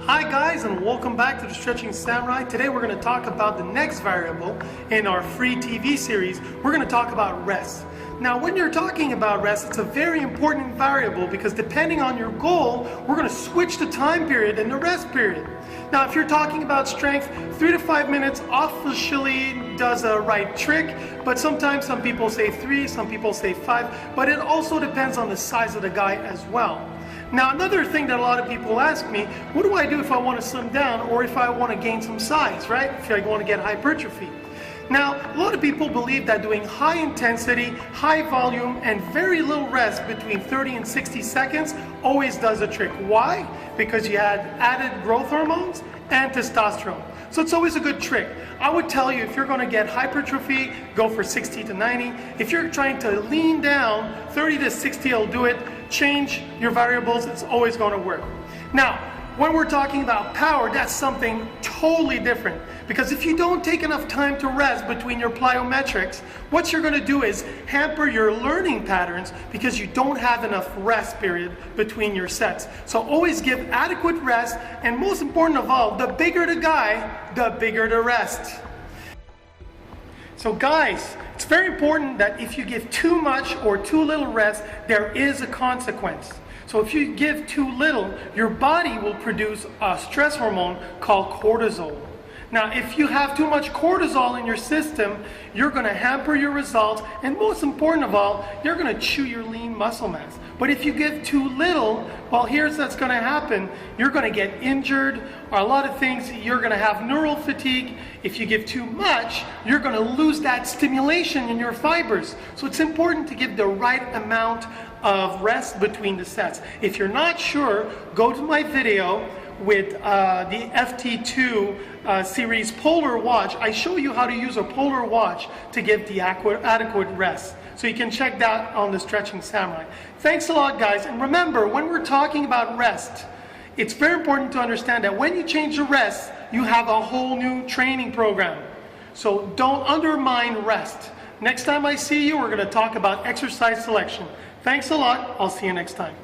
Hi guys, and welcome back to the Stretching Samurai. Today we're going to talk about the next variable in our free TV series. We're going to talk about rest. Now when you're talking about rest, it's a very important variable because depending on your goal, we're going to switch the time period and the rest period. Now if you're talking about strength, 3 to 5 minutes officially does a right trick, but sometimes some people say 3, some people say 5, but it also depends on the size of the guy as well. Now another thing that a lot of people ask me, what do I do if I want to slim down or if I want to gain some size, right? If I want to get hypertrophy. Now a lot of people believe that doing high intensity, high volume, and very little rest between 30 and 60 seconds always does a trick. Why? Because you had added growth hormones and testosterone. So it's always a good trick. I would tell you if you're going to get hypertrophy, go for 60 to 90. If you're trying to lean down, 30 to 60 will do it. Change your variables, it's always going to work. Now, when we're talking about power, that's something totally different. Because if you don't take enough time to rest between your plyometrics, what you're going to do is hamper your learning patterns because you don't have enough rest period between your sets. So always give adequate rest, and most important of all, the bigger the guy, the bigger the rest. So guys, it's very important that if you give too much or too little rest, there is a consequence. So if you give too little, your body will produce a stress hormone called cortisol. Now, if you have too much cortisol in your system, you're going to hamper your results, and most important of all, you're going to chew your lean muscle mass. But if you give too little, well, here's what's going to happen. You're going to get injured, or a lot of things, you're going to have neural fatigue. If you give too much, you're going to lose that stimulation in your fibers. So it's important to give the right amount of rest between the sets. If you're not sure, go to my video with the FT2 series Polar Watch. I show you how to use a Polar Watch to give the adequate rest. So you can check that on the Stretching Samurai. Thanks a lot, guys. And remember, when we're talking about rest, it's very important to understand that when you change the rest, you have a whole new training program. So don't undermine rest. Next time I see you, we're going to talk about exercise selection. Thanks a lot. I'll see you next time.